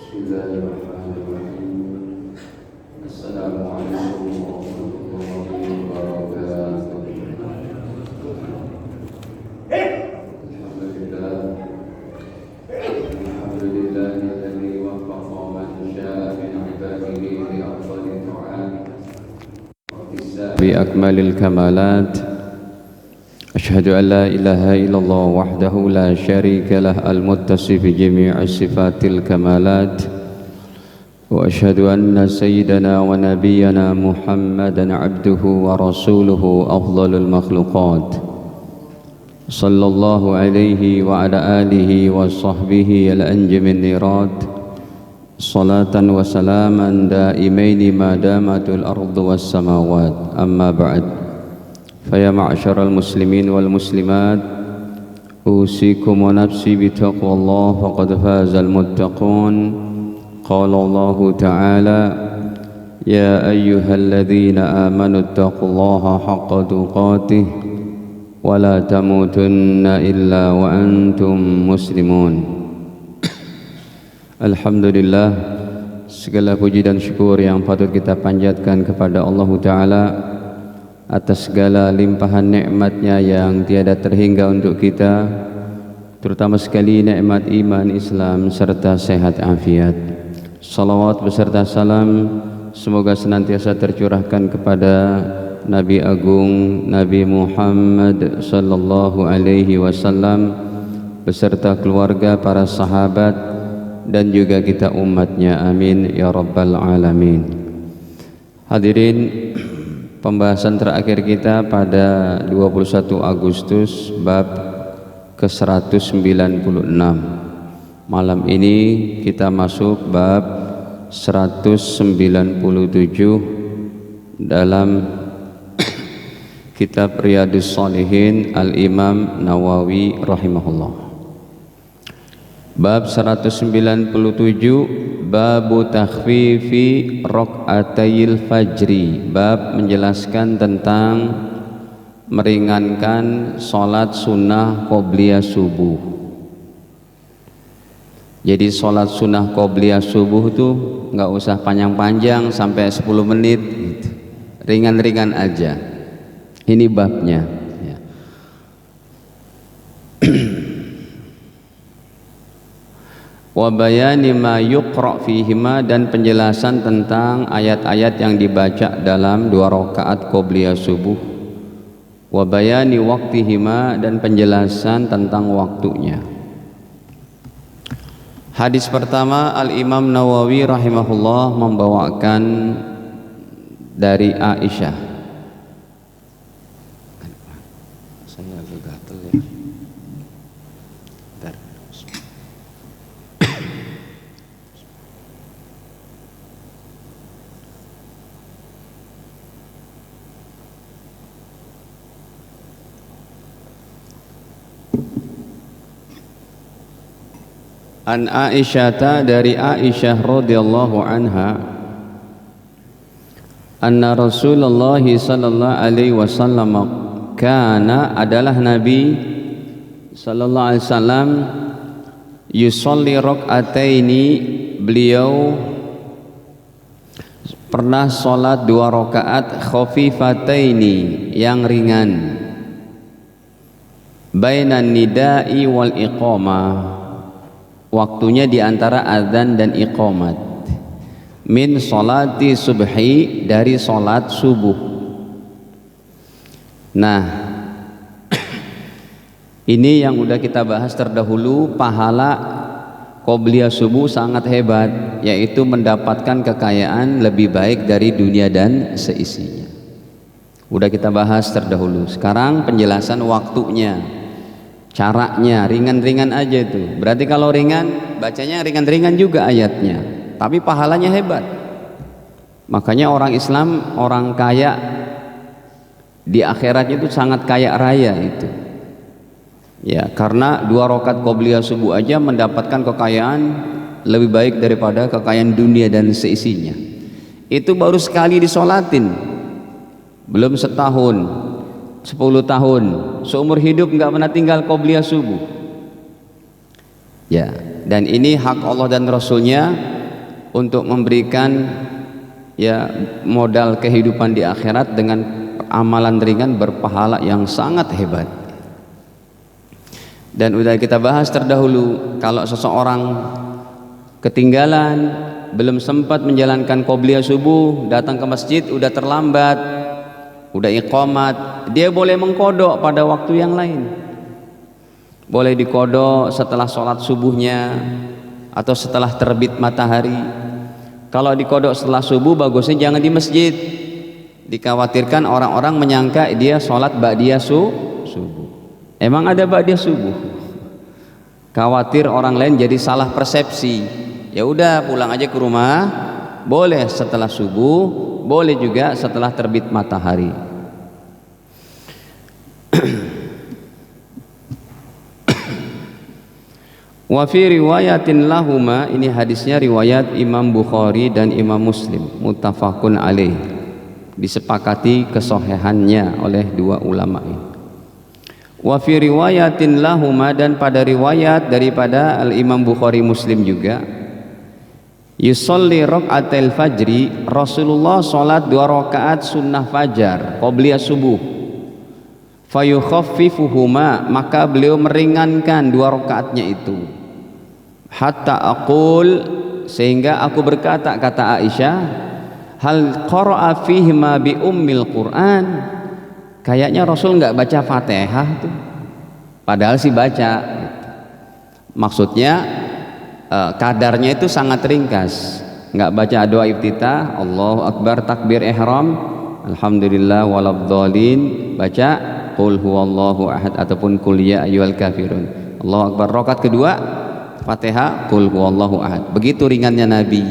بسم الله الرحمن الرحيم. السلام عليكم ورحمة الله وبركاته. الحمد لله الذي وفق من شاء من عباده لأفضل الطاعات بأكمل الكمالات. أشهد أن لا إله إلا الله وحده لا شريك له المتصف بجميع الصفات الكمالات، وأشهد أن سيدنا ونبينا محمدا عبده ورسوله أفضل المخلوقات، صلى الله عليه وعلى آله وصحبه الأنجم النيرات، صلاة وسلاما دائمين ما دامت الأرض والسماوات. أما بعد، فيا معشر المسلمين والمسلمات، أوصيكم ونفسي بتقوى الله، فقد فاز المتقون. قال الله تعالى: يا أيها الذين آمنوا اتقوا الله حق تقاته ولا تموتن إلا وأنتم مسلمون. Alhamdulillah, segala puji dan syukur yang patut kita panjatkan kepada Allah Ta'ala atas segala limpahan nikmatnya yang tiada terhingga untuk kita, terutama sekali nikmat iman Islam serta sehat afiat. Salawat beserta salam semoga senantiasa tercurahkan kepada Nabi Agung Nabi Muhammad sallallahu alaihi wasallam beserta keluarga, para sahabat dan juga kita umatnya, amin ya rabbal alamin. Hadirin, pembahasan terakhir kita pada 21 Agustus bab ke-196. Malam ini kita masuk bab 197 dalam kitab Riyadhus Shalihin Al-Imam Nawawi rahimahullah. Bab 197, Babu takhfifi rakaatayil fajri, bab menjelaskan tentang meringankan sholat sunnah qobliyah subuh. Jadi sholat sunnah qobliyah subuh itu nggak usah panjang-panjang sampai 10 menit gitu. Ringan-ringan aja. Ini babnya ya. Wa bayani ma yuqra fihima, dan penjelasan tentang ayat-ayat yang dibaca dalam 2 rakaat qobliyah subuh. Wa bayani waqtihima, dan penjelasan tentang waktunya. Hadis pertama, Al-Imam Nawawi rahimahullah membawakan dari Aisyah. Saya agak gatel ya. An Aisyata, dari Aisyah radhiyallahu anha, anna Rasulullah sallallahu alaihi wasallam kana, adalah Nabi sallallahu alaihi wasallam, yusolli rakaataini, beliau pernah salat 2 rakaat khafifataini, yang ringan, bainan nida'i wal iqamah, waktunya di antara azan dan iqamat, min sholati subhi, dari sholat subuh. Nah, ini yang udah kita bahas terdahulu. Pahala qobliyah subuh sangat hebat, yaitu mendapatkan kekayaan lebih baik dari dunia dan seisinya. Udah kita bahas terdahulu. Sekarang penjelasan waktunya, caranya, ringan-ringan aja itu. Berarti kalau ringan, bacanya ringan-ringan juga ayatnya, tapi pahalanya hebat. Makanya orang Islam, orang kaya di akhiratnya itu sangat kaya raya itu. Ya, karena 2 rakaat qobliyah subuh aja mendapatkan kekayaan lebih baik daripada kekayaan dunia dan seisinya. Itu baru sekali disolatin, belum setahun, 10 tahun, seumur hidup nggak pernah tinggal qobliyah subuh. Ya, dan ini hak Allah dan Rasulnya untuk memberikan ya modal kehidupan di akhirat dengan amalan ringan berpahala yang sangat hebat. Dan udah kita bahas terdahulu, kalau seseorang ketinggalan, belum sempat menjalankan qobliyah subuh, datang ke masjid udah terlambat, udah iqamat, dia boleh mengkodok pada waktu yang lain. Boleh dikodok setelah sholat subuhnya atau setelah terbit matahari. Kalau dikodok setelah subuh, bagusnya jangan di masjid. Dikhawatirkan orang-orang menyangka dia sholat ba'diyah subuh. Emang ada ba'diyah subuh? Khawatir orang lain jadi salah persepsi. Ya udah, pulang aja ke rumah. Boleh setelah subuh, boleh juga setelah terbit matahari. Wa fi riwayatin lahuma, ini hadisnya riwayat Imam Bukhari dan Imam Muslim, muttafaqun alaih, disepakati kesohihannya oleh dua ulama ini. Wa fi riwayatin lahuma, dan pada riwayat daripada Al-Imam Bukhari Muslim juga, yusolli raq'atil fajri, Rasulullah salat 2 rakaat sunnah fajar qobliyah subuh, fayukhaffifuhuma, maka beliau meringankan 2 rakaatnya itu, hatta aqul, sehingga aku berkata, kata Aisyah, hal qara'a fihima bi ummil Qur'an, kayaknya Rasul nggak baca Fatihah tuh, padahal sih baca. Maksudnya kadarnya itu sangat ringkas, nggak baca doa iftitah, Allahu Akbar, takbir ihram, alhamdulillah waladhdallin, baca qul huwallahu ahad ataupun qul ya ayyuhal kafirun, Allahu Akbar. Rakaat kedua Fatihah, qul huwallahu ahad. Begitu ringannya Nabi.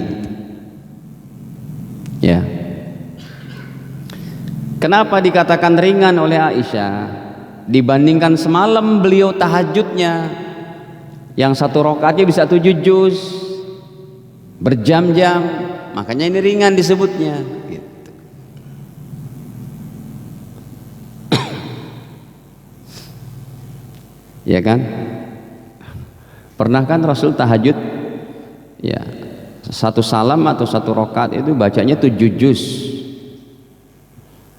Ya. Kenapa dikatakan ringan oleh Aisyah dibandingkan semalam beliau tahajudnya yang 1 rakaatnya bisa 7 juz berjam-jam, makanya ini ringan disebutnya gitu. Ya kan? Pernah kan Rasul tahajud ya 1 salam atau 1 rakaat itu bacanya 7 juz.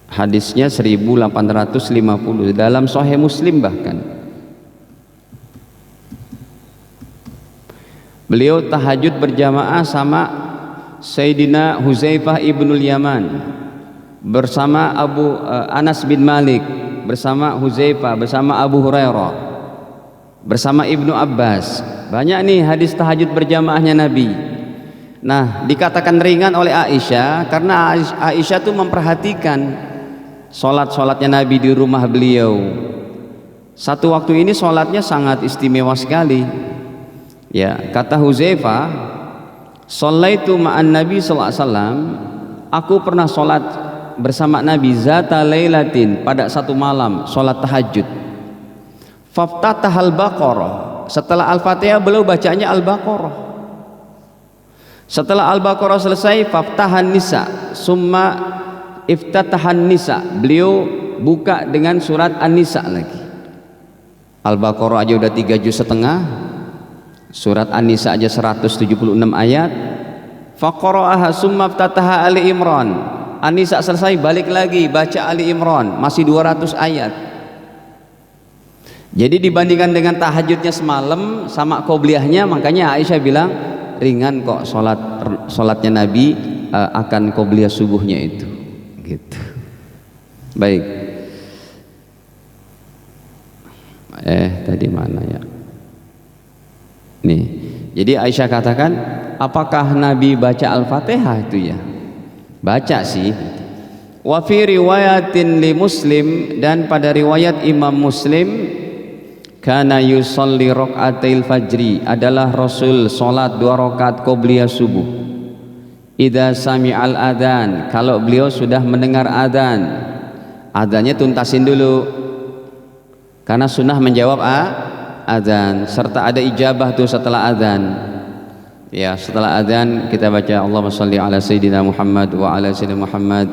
Hadisnya 1850 dalam Sahih Muslim. Bahkan beliau tahajud berjamaah sama Sayyidina Huzaifah ibnul Yaman, bersama Anas bin Malik, bersama Huzaifah, bersama Abu Hurairah, bersama Ibnu Abbas. Banyak nih hadis tahajud berjamaahnya Nabi. Nah, dikatakan ringan oleh Aisyah karena Aisyah tuh memperhatikan sholat-sholatnya Nabi di rumah beliau. Satu waktu ini sholatnya sangat istimewa sekali. Ya, kata Huzaifah, "Shallaitu ma'an Nabi sallallahu alaihi wasallam." Aku pernah sholat bersama Nabi zata lailatin, pada satu malam sholat tahajud. Faftatahal Baqarah. Setelah Al-Fatihah beliau bacanya Al-Baqarah. Setelah Al-Baqarah selesai, faftahan Nisa, summa iftatahan Nisa, beliau buka dengan surat An-Nisa lagi. Al-Baqarah aja udah 3 juz setengah, surat An-Nisa aja 176 ayat. Faqara'aha summa iftataha Ali Imran. An-Nisa selesai, balik lagi baca Ali Imran, masih 200 ayat. Jadi dibandingkan dengan tahajudnya semalam sama qobliyahnya, makanya Aisyah bilang ringan kok sholatnya Nabi akan qobliyah subuhnya itu gitu. Baik, tadi mana ya nih, jadi Aisyah katakan, apakah Nabi baca Al-Fatihah itu ya? Baca sih. Wa fi riwayatin li Muslim, dan pada riwayat Imam Muslim, kana yusolli raq'atil fajri, adalah Rasul salat 2 rakaat qobliyah subuh. Idza sami'al adzan, kalau beliau sudah mendengar adzan, adzannya tuntasin dulu karena sunnah menjawab adzan, serta ada ijabah tuh setelah adzan. Ya, setelah adzan kita baca Allahumma shalli ala sayyidina Muhammad wa ala sayyidina Muhammad.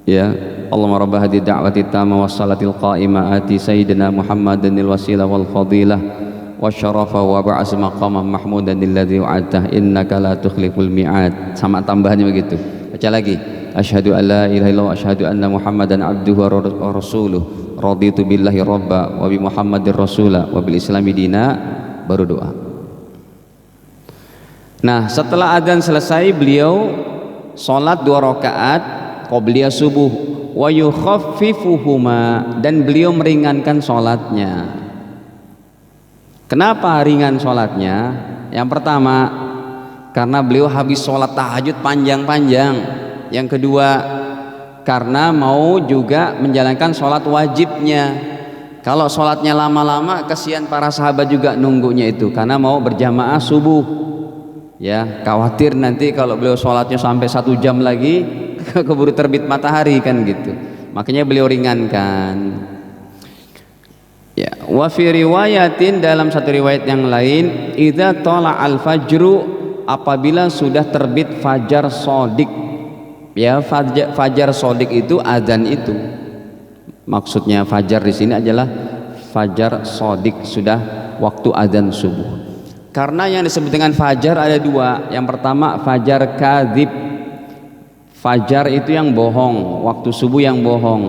Ya, Allahumma rabb hadhihi da'wati tamma was salatil qa'imah ati sayyidina Muhammadanil wasilah wal fadilah wa syarafa wa ba'as maqamah mahmudan alladzi wa'adtah innaka la tukhliful mi'ad. Sama tambahannya begitu. Baca lagi. Asyhadu an la ilaha illallah wa asyhadu anna Muhammadan abduhu wa rasuluh. Raditu billahi rabba wa bi Muhammadir rasula wa bil islami dina, baru doa. Nah, setelah adzan selesai beliau salat 2 rakaat qobliyah subuh wa yukhaffifuhuma, dan beliau meringankan salatnya. Kenapa ringan salatnya? Yang pertama, karena beliau habis salat tahajud panjang-panjang. Yang kedua, karena mau juga menjalankan sholat wajibnya. Kalau sholatnya lama-lama, kasihan para sahabat juga nunggunya itu, karena mau berjamaah subuh. Ya, khawatir nanti kalau beliau sholatnya sampai 1 jam lagi keburu terbit matahari kan gitu. Makanya beliau ringankan. Ya, wa fi riwayatin, dalam satu riwayat yang lain, idza tala'al fajru, apabila sudah terbit fajar shadiq. Ya, fajar shadiq itu adzan itu. Maksudnya fajar di sini adalah fajar shadiq, sudah waktu adzan subuh. Karena yang disebut dengan fajar ada 2. Yang pertama fajar kadzib. Fajar itu yang bohong, waktu subuh yang bohong.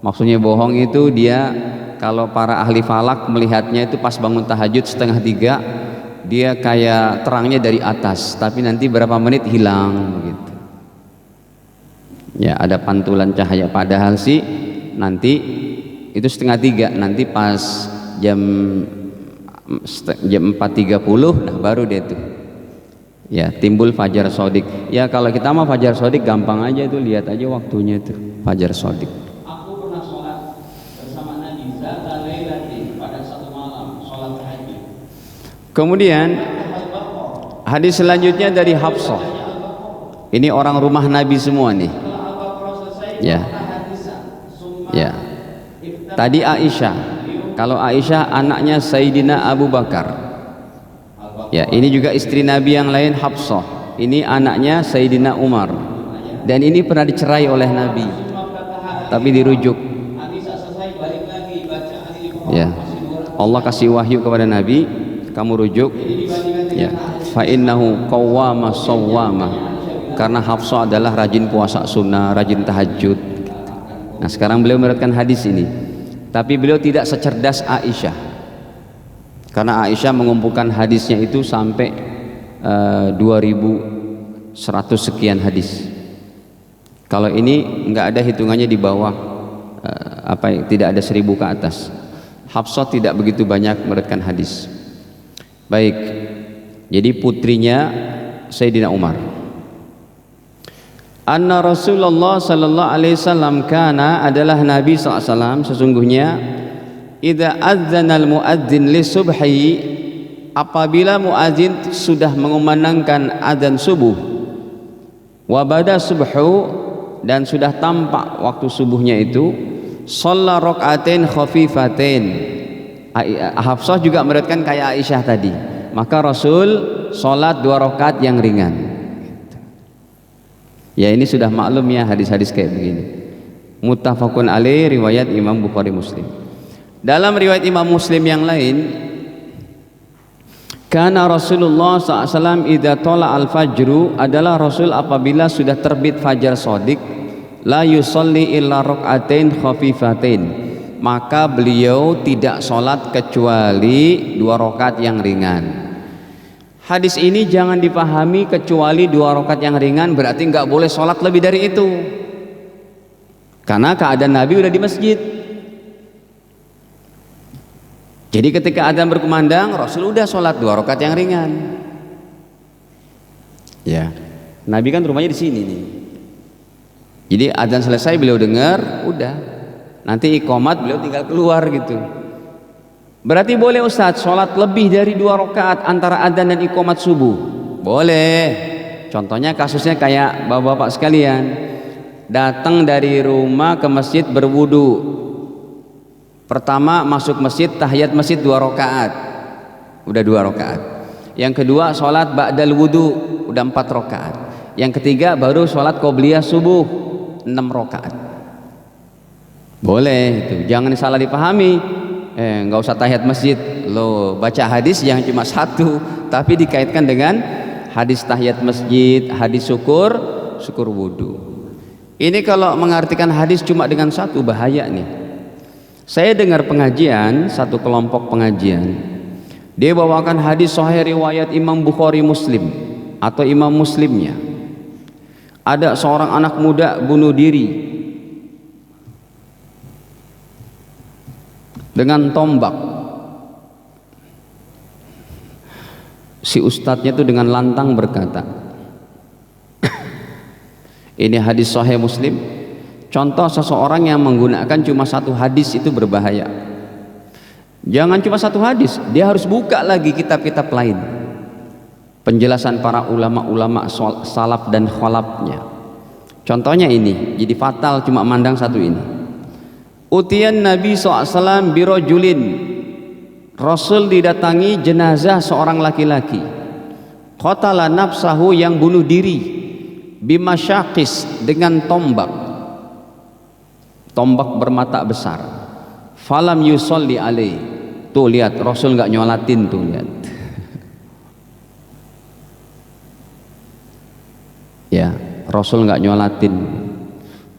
Maksudnya bohong itu dia, kalau para ahli falak melihatnya itu pas bangun tahajud 2:30, dia kayak terangnya dari atas, tapi nanti berapa menit hilang gitu. Ya, ada pantulan cahaya, padahal sih nanti itu 2:30, nanti pas jam 4:30, nah baru dia tuh ya timbul fajar shadiq. Ya, kalau kita mah fajar shadiq gampang aja itu, lihat aja waktunya itu fajar shadiq. Aku pernah sholat bersama Nabi zata lailatin, pada satu malam sholat tahajud. Kemudian hadis selanjutnya dari Hafsah. Ini orang rumah Nabi semua nih. Ya, ya. Tadi Aisyah. Kalau Aisyah anaknya Sayyidina Abu Bakar. Ya, ini juga istri Nabi yang lain Hafsah. Ini anaknya Sayyidina Umar. Dan ini pernah dicerai oleh Nabi, tapi dirujuk. Ya, Allah kasih wahyu kepada Nabi, kamu rujuk. Ya, fa innahu qawwama sawwama. Karena Hafsah adalah rajin puasa sunnah, rajin tahajud. Nah, sekarang beliau meriwayatkan hadis ini, tapi beliau tidak secerdas Aisyah, karena Aisyah mengumpulkan hadisnya itu sampai 2100 sekian hadis. Kalau ini nggak ada hitungannya di bawah, tidak ada 1000 ke atas. Hafsah tidak begitu banyak meriwayatkan hadis. Baik, jadi putrinya Sayyidina Umar. Anna Rasulullah sallallahu alaihi wasallam kana, adalah Nabi SAW sesungguhnya, idza adzanal muadzin li subhi, apabila muadzin sudah mengumandangkan adzan subuh, wa bada subhu, dan sudah tampak waktu subuhnya itu, shalla rakaatain khafifatain. Hafsah juga meriwayatkan kayak Aisyah tadi, maka Rasul salat 2 rakaat yang ringan. Ya, ini sudah maklum ya hadis-hadis kayak begini. Muttafaqun alaih, riwayat Imam Bukhari Muslim. Dalam riwayat Imam Muslim yang lain, kana Rasulullah SAW idza tala al-fajru, adalah Rasul apabila sudah terbit fajar shadiq, la yusalli illa rakaatain khafifatain, maka beliau tidak sholat kecuali 2 rakaat yang ringan. Hadis ini jangan dipahami kecuali 2 rakaat yang ringan berarti nggak boleh sholat lebih dari itu, karena keadaan Nabi udah di masjid. Jadi ketika adzan berkumandang, Rasul udah sholat 2 rakaat yang ringan. Ya, Nabi kan rumahnya di sini nih. Jadi adzan selesai beliau dengar, udah. Nanti iqamat beliau tinggal keluar gitu. Berarti boleh Ustadz sholat lebih dari 2 rakaat antara adzan dan iqamat subuh? Boleh. Contohnya kasusnya kayak bapak-bapak sekalian, datang dari rumah ke masjid berwudu. Pertama masuk masjid, tahiyat masjid 2 rakaat, udah 2 rakaat. Yang kedua sholat ba'dal wudu, udah 4 rakaat. Yang ketiga baru sholat qobliyah subuh 6 rakaat. Boleh itu, jangan salah dipahami. nggak usah tahiyat masjid loh, baca hadis yang cuma satu tapi dikaitkan dengan hadis tahiyat masjid, hadis syukur wudhu. Ini kalau mengartikan hadis cuma dengan satu, bahaya nih. Saya dengar pengajian, satu kelompok pengajian, dia bawakan hadis sahih riwayat Imam Bukhari Muslim atau Imam Muslimnya. Ada seorang anak muda bunuh diri dengan tombak. Si ustadznya itu dengan lantang berkata, ini hadis sahih Muslim. Contoh seseorang yang menggunakan cuma satu hadis itu berbahaya. Jangan cuma satu hadis, dia harus buka lagi kitab-kitab lain, penjelasan para ulama-ulama salaf dan khalafnya. Contohnya ini, jadi fatal cuma mandang satu ini. Utiyan Nabi SAW birojulin, Rasul didatangi jenazah seorang laki-laki, qatala nafsahu, yang bunuh diri, bimasyaqis, dengan tombak bermata besar. Falam yusolli alaih. Tuh lihat, Rasul nggak nyolatin, tuh lihat. Ya, Rasul nggak nyolatin.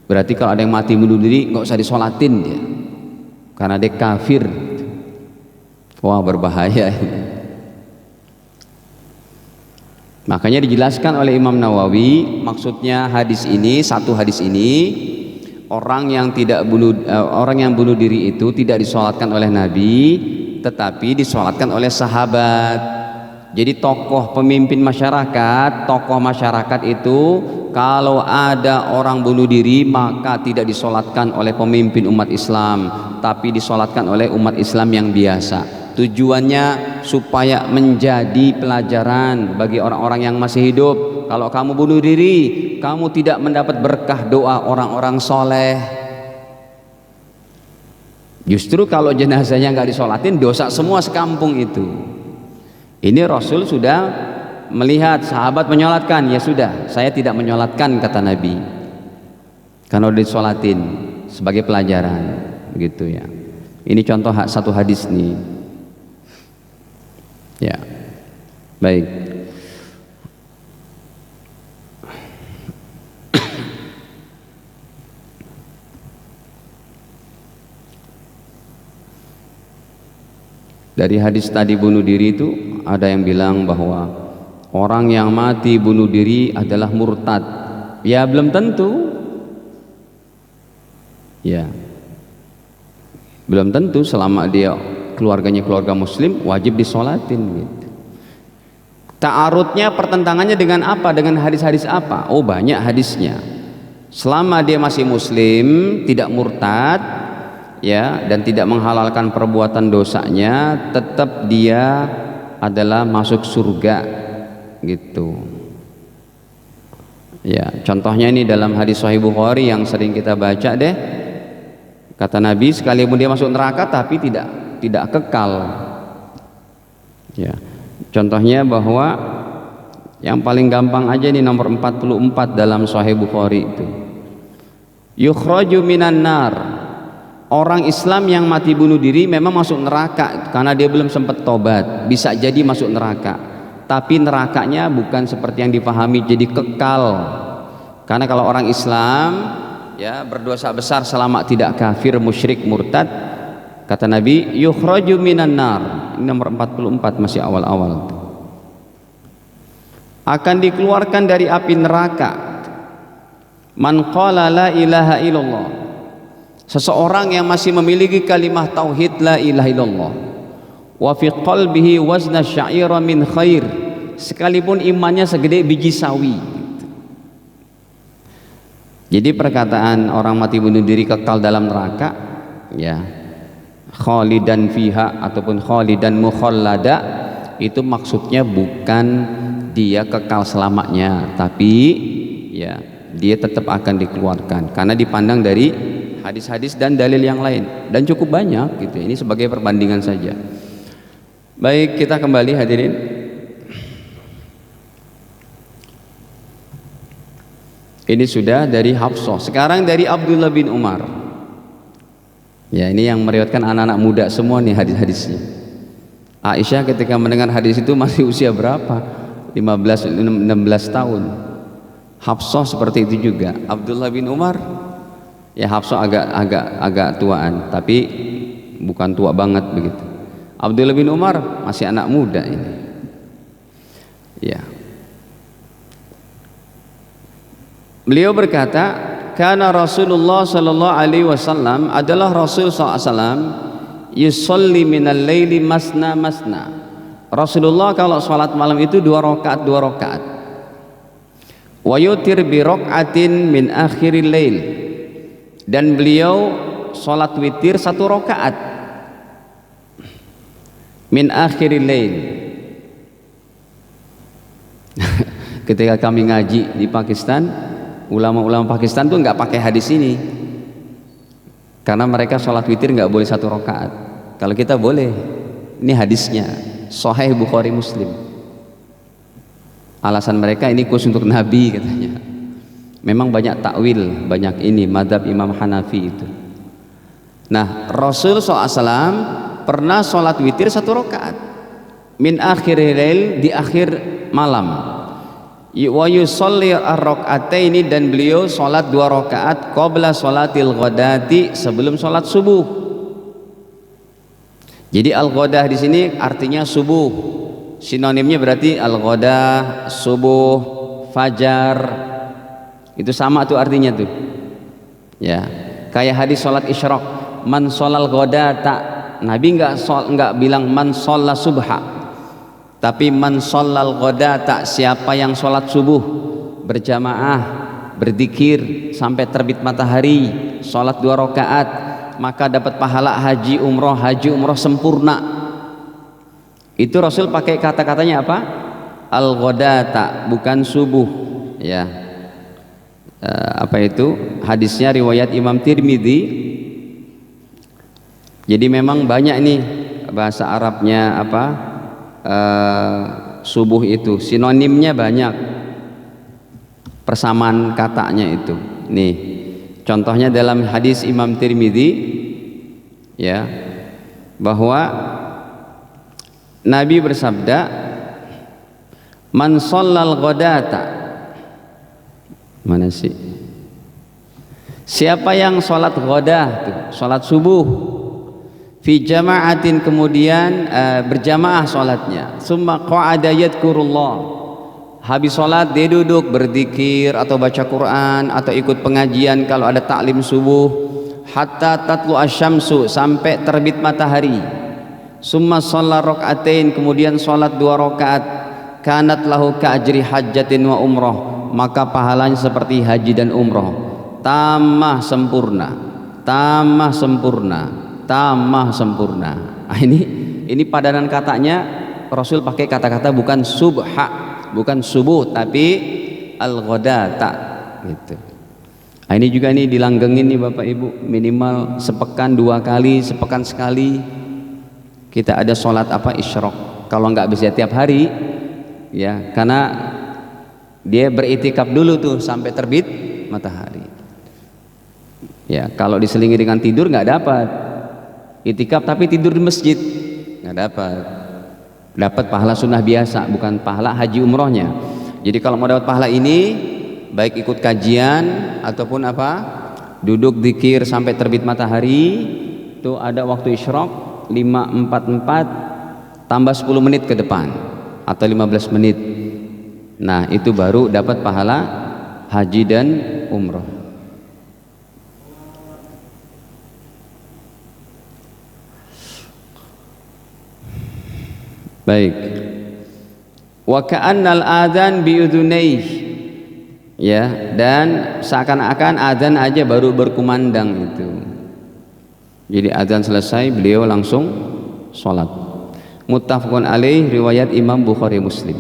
Berarti kalau ada yang mati bunuh diri nggak usah disolatin dia, karena dia kafir. Wah, berbahaya. Makanya dijelaskan oleh Imam Nawawi, maksudnya hadis ini, satu hadis ini, orang yang bunuh diri itu tidak disolatkan oleh Nabi, tetapi disolatkan oleh sahabat. Jadi tokoh pemimpin masyarakat, tokoh masyarakat itu kalau ada orang bunuh diri maka tidak disolatkan oleh pemimpin umat Islam, tapi disolatkan oleh umat Islam yang biasa. Tujuannya supaya menjadi pelajaran bagi orang-orang yang masih hidup. Kalau kamu bunuh diri, kamu tidak mendapat berkah doa orang-orang soleh. Justru kalau jenazahnya nggak disolatin, dosa semua sekampung itu. Ini Rasul sudah melihat sahabat menyolatkan, ya sudah, saya tidak menyolatkan, kata Nabi, karena udah disolatin sebagai pelajaran, begitu ya. Ini contoh satu hadis nih. Ya, baik. Dari hadis tadi bunuh diri itu ada yang bilang bahwa orang yang mati bunuh diri adalah murtad. Ya belum tentu. Ya, belum tentu. Selama dia keluarganya keluarga muslim, wajib disolatin gitu. Ta'arudnya, pertentangannya dengan apa? Dengan hadis-hadis apa? Oh, banyak hadisnya. Selama dia masih muslim, tidak murtad, ya, dan tidak menghalalkan perbuatan dosanya, tetap dia adalah masuk surga gitu. Ya, contohnya ini dalam hadis Sahih Bukhari yang sering kita baca deh. Kata Nabi, sekalipun dia masuk neraka tapi tidak kekal. Ya. Contohnya bahwa yang paling gampang aja nih, nomor 44 dalam Sahih Bukhari itu. Yukhraju minan nar. Orang Islam yang mati bunuh diri memang masuk neraka karena dia belum sempat tobat, bisa jadi masuk neraka. Tapi nerakanya bukan seperti yang dipahami, jadi kekal. Karena kalau orang Islam ya berdosa besar selama tidak kafir, musyrik, murtad, kata Nabi, yukhraju minan nar. Ini nomor 44, masih awal-awal. Akan dikeluarkan dari api neraka man qala la ilaha illallah. Seseorang yang masih memiliki kalimah tauhid la ilaha illallah, wa fi qalbihi wazna sya'ira min khair, sekalipun imannya segede biji sawi. Jadi perkataan orang mati bunuh diri kekal dalam neraka, ya, khalidan fiha ataupun khalidan mukhallada, itu maksudnya bukan dia kekal selamanya, tapi ya dia tetap akan dikeluarkan karena dipandang dari hadis-hadis dan dalil yang lain, dan cukup banyak gitu. Ini sebagai perbandingan saja. Baik, kita kembali hadirin. Ini sudah dari Hafsah. Sekarang dari Abdullah bin Umar. Ya, ini yang meriwayatkan anak-anak muda semua nih hadis-hadisnya. Aisyah ketika mendengar hadis itu masih usia berapa? 15-16 tahun. Hafsah seperti itu juga. Abdullah bin Umar, ya Hafsah agak tuaan, tapi bukan tua banget begitu. Abdullah bin Umar masih anak muda ini. Ya. Beliau berkata, karena Rasulullah sallallahu alaihi wasallam adalah Rasul sallallahu alaihi wasallam yusolli minal laili masna masna. Rasulullah kalau salat malam itu 2 rakaat. Wa yutir bi rakaatin min akhiril lail. Dan beliau salat witir 1 rakaat min akhiril lail. Ketika kami ngaji di Pakistan, ulama-ulama Pakistan tuh nggak pakai hadis ini, karena mereka sholat witir nggak boleh 1 rakaat. Kalau kita boleh. Ini hadisnya Sahih Bukhari Muslim. Alasan mereka ini khusus untuk Nabi katanya. Memang banyak takwil, banyak ini madhab Imam Hanafi itu. Nah, Rasul SAW pernah sholat witir 1 rakaat min akhiril lail, di akhir malam. Wa yusolli ar-rak'ataini, dan beliau salat 2 rakaat qabla salatil ghadati, sebelum salat subuh. Jadi al-ghadah di sini artinya subuh. Sinonimnya berarti al-ghadah, subuh, fajar. Itu sama tuh artinya tuh. Ya, kayak hadis salat isyraq, man sholal ghadata. Nabi enggak bilang man sholla subha, tapi man sholal ghadata, siapa yang sholat subuh berjamaah, berzikir sampai terbit matahari, sholat 2 rakaat, maka dapat pahala haji umroh sempurna. Itu Rasul pakai kata-katanya apa? Al-ghadata, bukan subuh. Ya, apa itu? Hadisnya riwayat Imam Tirmidzi. Jadi memang banyak nih bahasa Arabnya apa? Subuh itu sinonimnya banyak, persamaan katanya itu. Nih contohnya dalam hadis Imam Tirmidzi, ya, bahwa Nabi bersabda, man shallal ghadata, mana sih, siapa yang sholat ghadah tuh, sholat subuh, fi jama'atin, kemudian berjamaah sholatnya, summa qa'ada yadhkurullah, habis sholat dia duduk berzikir atau baca Quran atau ikut pengajian kalau ada taklim subuh, hatta tatlu asyamsu, sampai terbit matahari, summa shalla rak'atain, kemudian sholat 2 rakaat, kanat lahu ka'ajri hajjatin wa umroh, maka pahalanya seperti haji dan umroh, tamah sempurna, tamah sempurna, tamah sempurna. Nah, ini padanan katanya Rasul pakai kata-kata bukan subha, bukan subuh, tapi al-ghadata gitu. Nah, ini juga nih dilanggengin nih Bapak Ibu, minimal sepekan 2 kali, sepekan sekali kita ada sholat apa isyraq. Kalau nggak bisa tiap hari, ya, karena dia beritikaf dulu tuh sampai terbit matahari. Ya, kalau diselingi dengan tidur nggak dapat. Itikaf tapi tidur di masjid nggak dapat pahala sunnah biasa, bukan pahala haji umrohnya. Jadi kalau mau dapat pahala ini, baik ikut kajian ataupun apa, duduk zikir sampai terbit matahari, itu ada waktu isyraq 5:44 tambah 10 menit ke depan atau 15 menit. Nah, itu baru dapat pahala haji dan umroh. Baik. Wa ka'annal adzan bi udhunaih, ya, dan seakan-akan adzan aja baru berkumandang itu. Jadi adzan selesai beliau langsung sholat. Muttafaqun alaih, riwayat Imam Bukhari Muslim.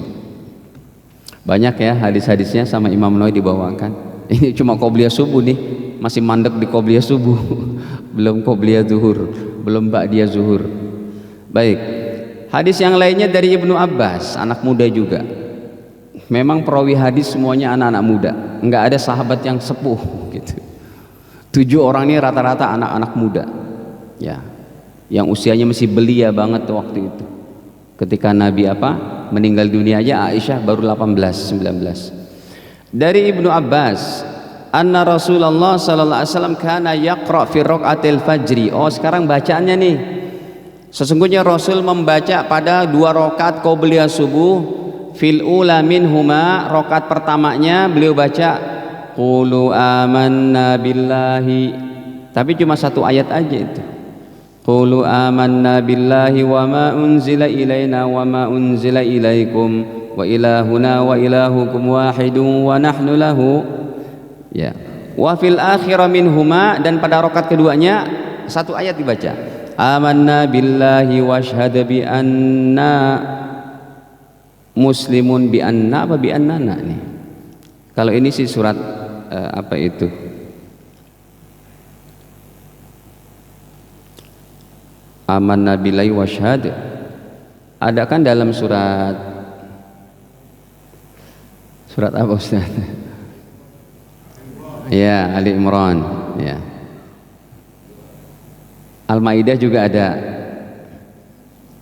Banyak ya hadis-hadisnya sama Imam Nawawi dibawakan. Ini cuma qobliyah subuh nih, masih mandek di qobliyah subuh. Belum qobliyah zuhur, belum ba'diyah zuhur. Baik. Hadis yang lainnya dari Ibnu Abbas, anak muda juga. Memang perawi hadis semuanya anak-anak muda, nggak ada sahabat yang sepuh gitu. 7 orang ini rata-rata anak-anak muda. Ya, yang usianya masih belia banget waktu itu. Ketika Nabi meninggal dunia aja Aisyah baru 18-19. Dari Ibnu Abbas, anna Rasulullah sallallahu alaihi wasallam kana yaqra fi raqatil fajri. Oh, sekarang bacaannya nih. Sesungguhnya Rasul membaca pada 2 rakaat qobliyah subuh, fil ula minhuma, rakaat pertamanya beliau baca qulu amanna billahi, tapi cuma 1 ayat aja itu. Qulu amanna billahi wa ma unzila ilaina wa ma unzila ilaikum wa ilahuna wa ilahukum wahidun wa nahnu lahu. Ya. Wa fil akhirah minhuma, dan pada rakaat keduanya 1 ayat dibaca. Amanna billahi washhad bi anna muslimun, bi anna apa bi annana nih. Kalau ini sih surat apa itu? Amanna billahi washhad. Ada kan dalam surat apa Ustaz? Ya, Ali Imran, ya. Al-Maidah juga ada.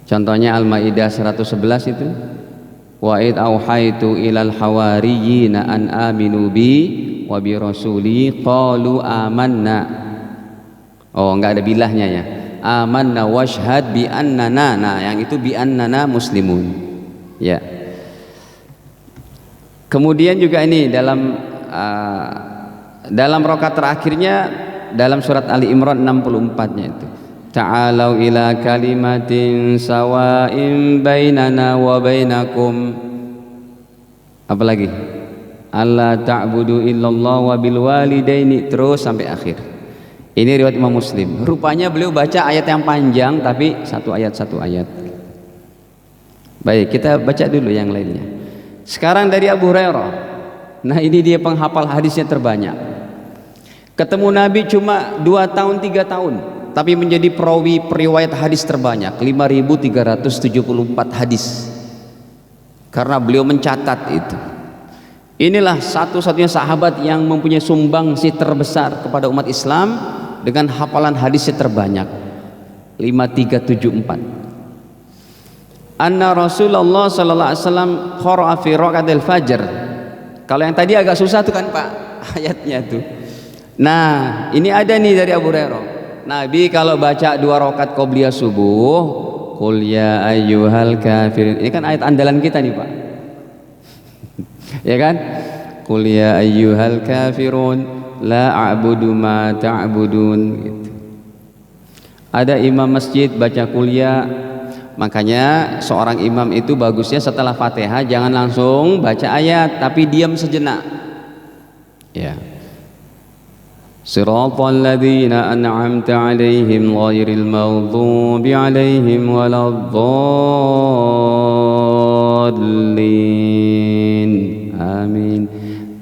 Contohnya Al-Maidah 111 itu. Wa id auhaitu ilal hawariyina an aminu bi wa bi rasuli qalu amanna. Oh, enggak ada bilahnya ya. Amanna washhad bi annana. Nah, yang itu bi annana muslimun. Ya. Kemudian juga ini dalam rakaat terakhirnya dalam surat Ali Imran 64-nya itu. Ta'alau ila kalimatin sawa'in bainana wa bainakum. Apalagi? Alla ta'budu illallah wa bil walidaini, terus sampai akhir. Ini riwayat Imam Muslim. Rupanya beliau baca ayat yang panjang tapi 1 ayat 1 ayat. Baik, kita baca dulu yang lainnya. Sekarang dari Abu Hurairah. Nah, ini dia penghafal hadisnya terbanyak. Ketemu Nabi cuma 2 tahun 3 tahun, tapi menjadi perawi periwayat hadis terbanyak, 5.374 hadis. Karena beliau mencatat itu. Inilah satu-satunya sahabat yang mempunyai sumbangsi terbesar kepada umat Islam dengan hafalan hadisnya terbanyak, 5.374. Anna Rasulullah sallallahu alaihi wasallam qara'a fi raqatil fajr. Kalau yang tadi agak susah tuh kan Pak ayatnya tuh. Nah, ini ada nih dari Abu Hurairah. Nabi kalau baca 2 rakaat qobliyah subuh, qul ya ayyuhal kafirun. Ini kan ayat andalan kita nih, Pak. Ya kan? Qul ya ayyuhal kafirun la a'budu ma ta'budun gitu. Ada imam masjid baca kuliah. Makanya seorang imam itu bagusnya setelah Fatihah jangan langsung baca ayat, tapi diam sejenak. Ya. Siratal ladzina an'amta 'alaihim ghairil maghdubi 'alaihim waladdallin. Amin.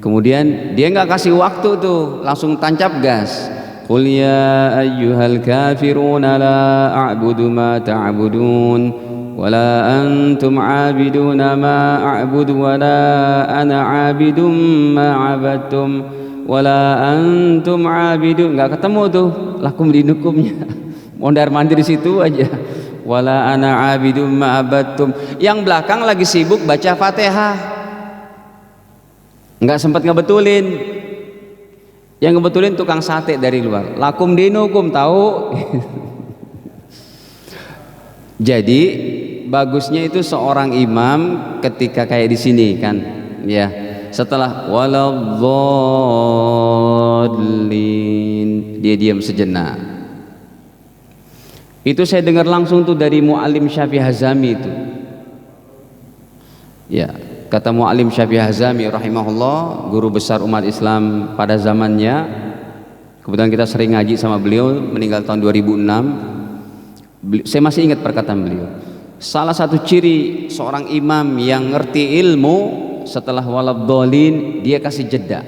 Kemudian dia nggak kasih waktu tuh, langsung tancap gas. Qul ya ayyuhal kafiruna la a'budu ma ta'budun wala antum 'abiduna ma a'budu wala ana 'abidum ma 'abadtum wala antum 'abidun. Enggak ketemu tuh lakum dinukumnya. Mondar-mandir di situ aja. Wala ana 'abidum ma 'abadtum. Yang belakang lagi sibuk baca Fatihah. Enggak sempat ngebetulin. Yang ngebetulin tukang sate dari luar. Lakum dinukum, tahu? Jadi bagusnya itu seorang imam ketika kayak di sini kan, ya. Setelah waladdallin dia diam sejenak. Itu saya dengar langsung tuh dari Mu'allim Syafi'i Hazami itu. Ya. Kata Mu'allim Syafi'i Hazami rahimahullah, guru besar umat Islam pada zamannya. Kebetulan kita sering ngaji sama beliau, meninggal tahun 2006. Saya masih ingat perkataan beliau. Salah satu ciri seorang imam yang ngerti ilmu, setelah waladdallin dia kasih jeda.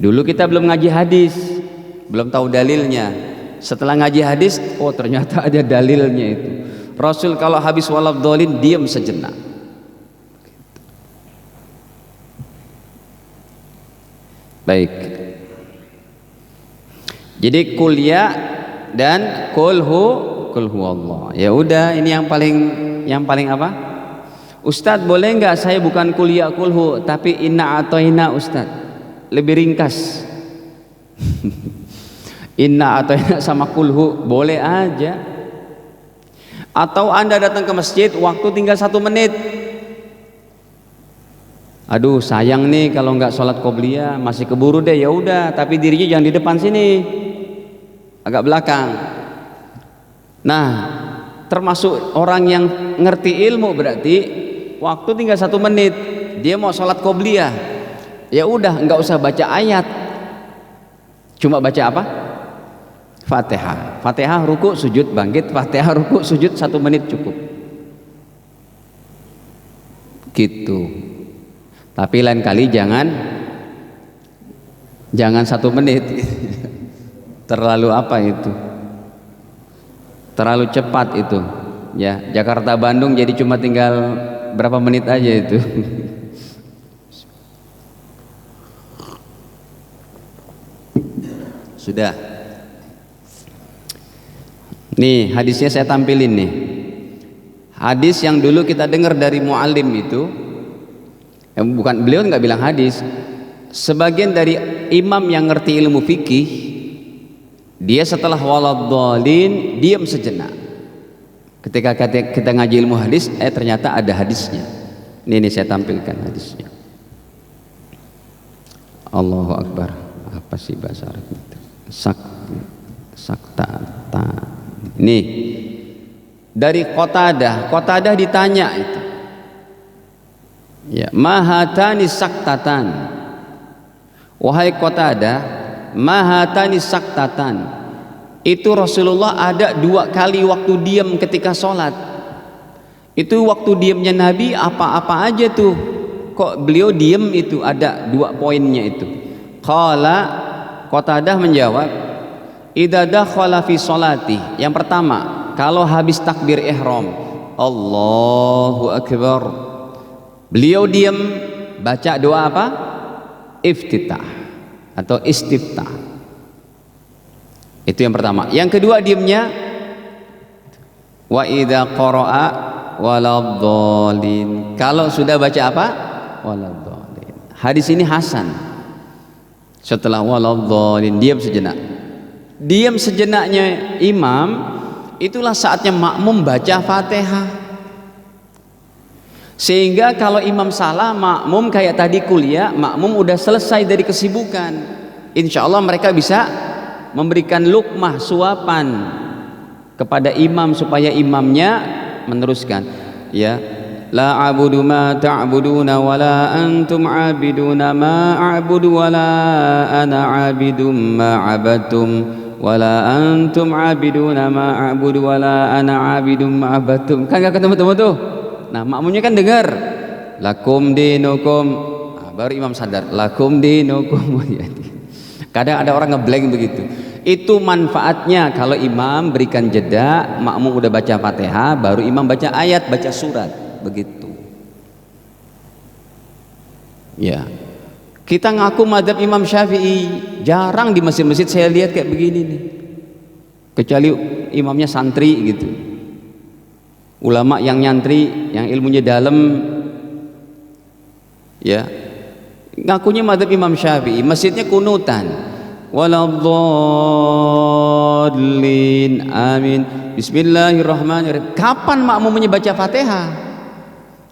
Dulu kita belum ngaji hadis, belum tahu dalilnya. Setelah ngaji hadis, oh ternyata ada dalilnya itu. Rasul kalau habis waladdallin diam sejenak. Baik. Jadi kuliah dan kulhu Allah. Ya udah, ini yang paling apa? Ustadz, boleh nggak saya bukan kuliah kulhu tapi inna atoina Ustadz? Lebih ringkas. Inna atoina sama kulhu boleh aja. Atau Anda datang ke masjid waktu tinggal 1 menit. Aduh sayang nih kalau nggak sholat qobliyah, masih keburu deh. Ya udah, tapi dirinya jangan di depan sini, agak belakang. Nah, termasuk orang yang ngerti ilmu berarti waktu tinggal 1 menit, dia mau sholat qobliyah, ya udah nggak usah baca ayat, cuma baca apa? Fatihah. Fatihah ruku sujud bangkit, Fatihah ruku sujud 1 menit cukup. Gitu. Tapi lain kali jangan 1 menit. Terlalu apa itu? Terlalu cepat itu. Ya, Jakarta Bandung jadi cuma tinggal berapa menit aja itu. Sudah. Nih, hadisnya saya tampilin nih. Hadis yang dulu kita dengar dari muallim itu, bukan, beliau nggak bilang hadis. Sebagian dari imam yang ngerti ilmu fikih, dia setelah waladhdallin diam sejenak. Ketika kita ngaji ilmu hadis, ternyata ada hadisnya. Ini saya tampilkan hadisnya. Allahu Akbar. Apa sih bahasa Arab itu? Saktata. Nih, dari Qatadah ditanya itu. Ya, mahatani saktatan. Wahai Qatadah, mahatani saktatan. Itu Rasulullah ada 2 kali waktu diam ketika sholat. Itu waktu diamnya Nabi apa-apa aja tuh, kok beliau diam itu ada 2 poinnya itu. Qatadah menjawab, idza dakhala fi sholati. Yang pertama, kalau habis takbir ihram, Allahu Akbar, beliau diam baca doa apa? Iftitah atau istiftah. Itu yang pertama. Yang kedua diamnya, wa idza qara'a waladhdallin. Kalau sudah baca apa? Waladhdallin. Hadis ini hasan. Setelah waladhdallin diam sejenak. Diam sejenaknya imam, itulah saatnya makmum baca Fatihah. Sehingga kalau imam salah, makmum kayak tadi kuliah, makmum udah selesai dari kesibukan. Insya Allah mereka bisa memberikan lukmah, suapan kepada imam supaya imamnya meneruskan. Ya, la a'budu ma ta'buduna wa la antum 'abiduna ma a'budu wa la ana 'abidum ma 'abadtum wa la antum 'abiduna ma a'budu wa la ana 'abidum ma 'abadtum. Kan enggak ketemu-temu tuh. Nah, makmumnya kan dengar lakum dinukum. Baru imam sadar, lakum dinukum. Kadang ada orang ngeblank begitu. Itu manfaatnya kalau imam berikan jeda, makmum udah baca Fatihah, baru imam baca ayat, baca surat, begitu. Ya. Kita ngaku mazhab Imam Syafi'i, jarang di masjid-masjid saya lihat kayak begini nih. Kecuali imamnya santri gitu. Ulama yang nyantri, yang ilmunya dalam, ya. Ngakunya mazhab Imam Syafi'i, masjidnya kunutan. Waladhdallin, amin, bismillahirrahmanirrahim. Kapan makmumnya baca Fatihah?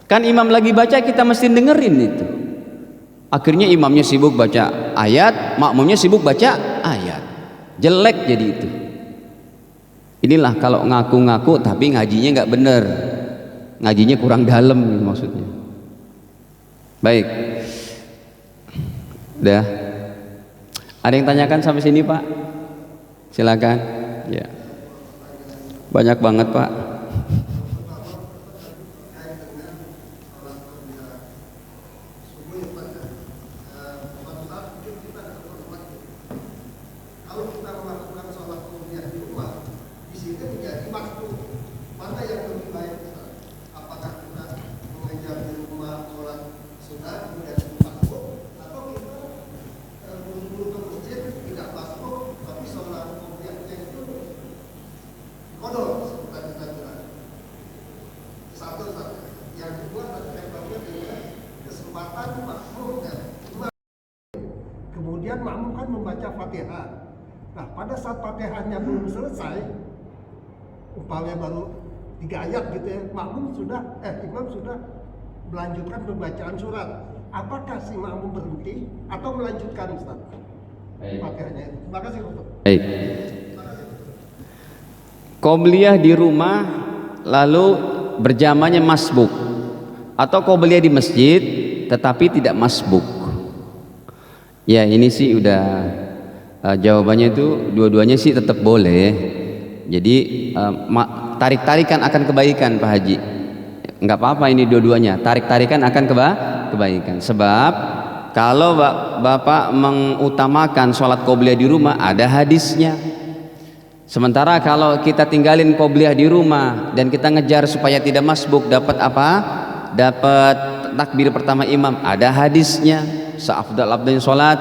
Kan imam lagi baca, kita mesti dengerin itu. Akhirnya imamnya sibuk baca ayat, makmumnya sibuk baca ayat. Jelek jadi itu. Inilah kalau ngaku-ngaku tapi ngajinya nggak bener, ngajinya kurang dalam maksudnya. Baik. Udah. Ada yang tanyakan sampai sini, Pak? Silakan. Ya. Banyak banget, Pak. Yang kedua kesempatan makmum dan imam. Kemudian makmum kan membaca Fatihah. Nah, pada saat Fatihahnya belum selesai, umpamanya baru 3 ayat gitu ya, imam sudah melanjutkan pembacaan surat. Apakah si makmum berhenti atau melanjutkan, Ustaz? Fatihahnya itu. Terima kasih, Ustaz. Baik. Qobliyah di rumah lalu berjamaahnya masbuk, atau qobliyah di masjid tetapi tidak masbuk. Ya, ini sih udah jawabannya itu dua-duanya sih tetap boleh. Jadi tarik-tarikan akan kebaikan, Pak Haji. Enggak apa-apa ini dua-duanya, tarik-tarikan akan kebaikan. Sebab kalau Bapak mengutamakan sholat qobliyah di rumah, ada hadisnya. Sementara kalau kita tinggalin qobliyah di rumah dan kita ngejar supaya tidak masbuk, dapat apa? Dapat takbir pertama imam, ada hadisnya. Seafdal-afdalnya sholat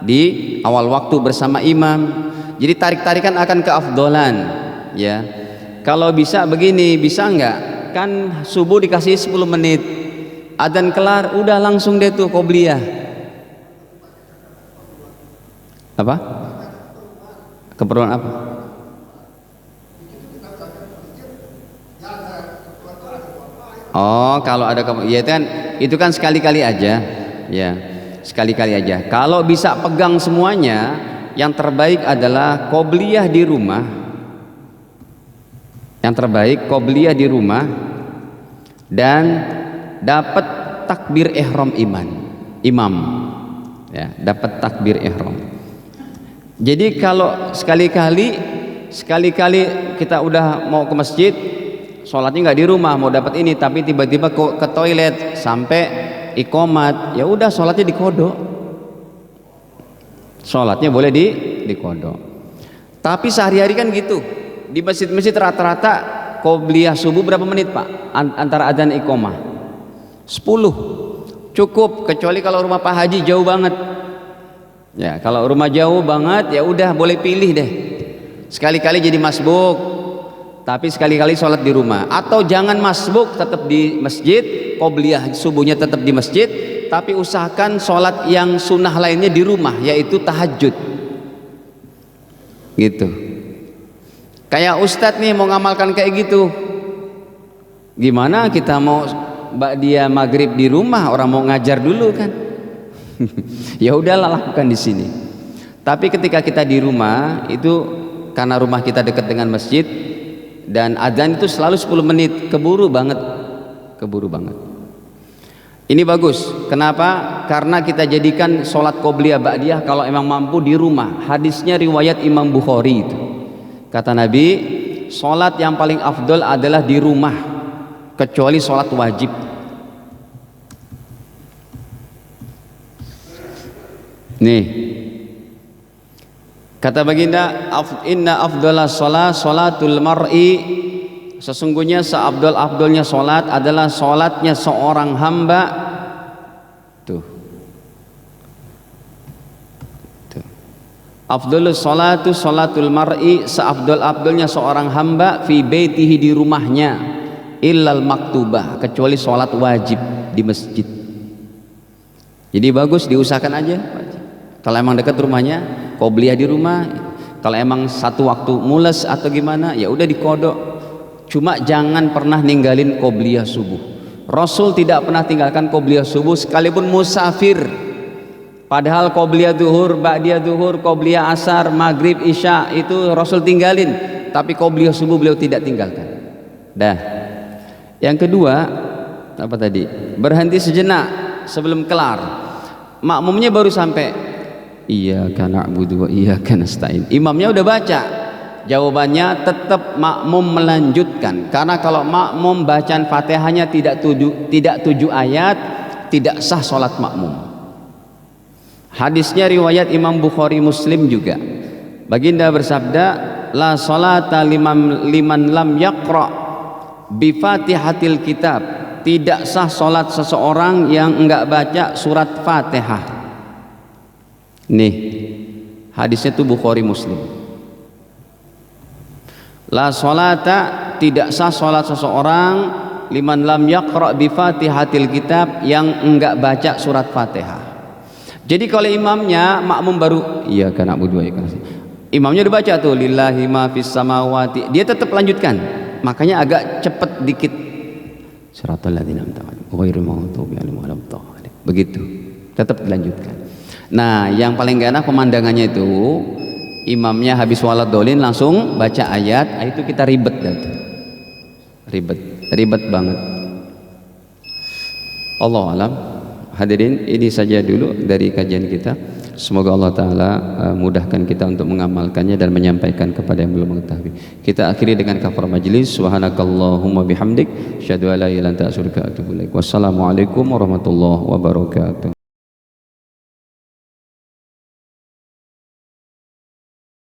di awal waktu bersama imam. Jadi tarik-tarikan akan keafdolan, ya. Kalau bisa begini, bisa enggak? Kan subuh dikasih 10 menit, adzan kelar, udah langsung deh tuh qobliyah. Apa? Keperluan apa? Oh, kalau ada ya itu kan sekali-kali aja, ya, sekali-kali aja. Kalau bisa pegang semuanya, yang terbaik adalah qobliyah di rumah. Yang terbaik qobliyah di rumah dan dapat takbir ihram imam, ya, dapat takbir ihram. Jadi kalau sekali-kali kita udah mau ke masjid, sholatnya nggak di rumah, mau dapat ini, tapi tiba-tiba ke toilet sampai iqomat, ya udah sholatnya dikodok. Sholatnya boleh dikodok. Tapi sehari-hari kan gitu. Di masjid-masjid rata-rata qobliyah subuh berapa menit, Pak? Antara adzan iqomah 10 cukup, kecuali kalau rumah Pak Haji jauh banget. Ya, kalau rumah jauh banget, ya udah boleh pilih deh. Sekali-kali jadi masbuk, tapi sekali-kali sholat di rumah. Atau jangan masbuk, tetap di masjid, qobliyah subuhnya tetap di masjid, tapi usahakan sholat yang sunnah lainnya di rumah, yaitu tahajud. Gitu. Kayak Ustadz nih mau ngamalkan kayak gitu, gimana kita mau dia maghrib di rumah, orang mau ngajar dulu kan? Ya udahlah, lakukan di sini. Tapi ketika kita di rumah itu, karena rumah kita dekat dengan masjid dan adzan itu selalu 10 menit, keburu banget. Ini bagus. Kenapa? Karena kita jadikan sholat qobliyah ba'diyah kalau emang mampu di rumah. Hadisnya riwayat Imam Bukhari itu. Kata Nabi, sholat yang paling afdol adalah di rumah, kecuali sholat wajib. Nih, kata baginda, inna afdalas sholatul mar'i, sesungguhnya seabdol-abdolnya sholat adalah sholatnya seorang hamba. Tuh. Afdalus sholatu sholatul mar'i, seabdol-abdolnya seorang hamba fi baitihi, di rumahnya, illal maktubah, kecuali sholat wajib di masjid. Jadi bagus, diusahakan aja. Kalau emang dekat rumahnya, qobliyah di rumah. Kalau emang satu waktu mules atau gimana, ya udah dikodok. Cuma jangan pernah ninggalin qobliyah subuh. Rasul tidak pernah tinggalkan qobliyah subuh sekalipun musafir. Padahal qobliyah duhur, ba'diyah duhur, qobliyah asar, maghrib, isya itu Rasul tinggalin, tapi qobliyah subuh beliau tidak tinggalkan. Dah. Yang kedua, apa tadi? Berhenti sejenak sebelum kelar. Makmumnya baru sampai iyyaka na'budu wa iyyaka nasta'in. Imamnya udah baca. Jawabannya tetap makmum melanjutkan, karena kalau makmum bacaan Fatihahnya tidak 7 ayat, tidak sah sholat makmum. Hadisnya riwayat Imam Bukhari, Muslim juga. Baginda bersabda, la sholata liman lam yaqra bi Fatihatil kitab, tidak sah sholat seseorang yang enggak baca surat Fatihah. Nih, hadisnya itu Bukhari, Muslim. La sholata, tidak sah sholat seseorang liman lam yaqra bi Fatihatil kitab, yang enggak baca surat Fatihah. Jadi kalau imamnya makmum baru iya kan na'budu wa iyyaka nasta'in, imamnya udah baca tuh lillahi ma fis samawati, dia tetap lanjutkan, makanya agak cepet dikit, siratal ladzina an'amta 'alaihim ghairil maghdubi 'alaihim waladdallin, begitu tetap dilanjutkan. Nah yang paling gak enak pemandangannya itu imamnya habis waladdallin langsung baca ayat, itu kita ribet dah tuh. Ribet banget. Allah alam. Hadirin, ini saja dulu dari kajian kita. Semoga Allah Ta'ala mudahkan kita untuk mengamalkannya dan menyampaikan kepada yang belum mengetahui. Kita akhiri dengan kafar majlis. Subhanakallahumma bihamdik, asyhadu an la ilaha illa anta astaghfiruka wa atubu ilaik. Wassalamualaikum warahmatullahi wabarakatuh.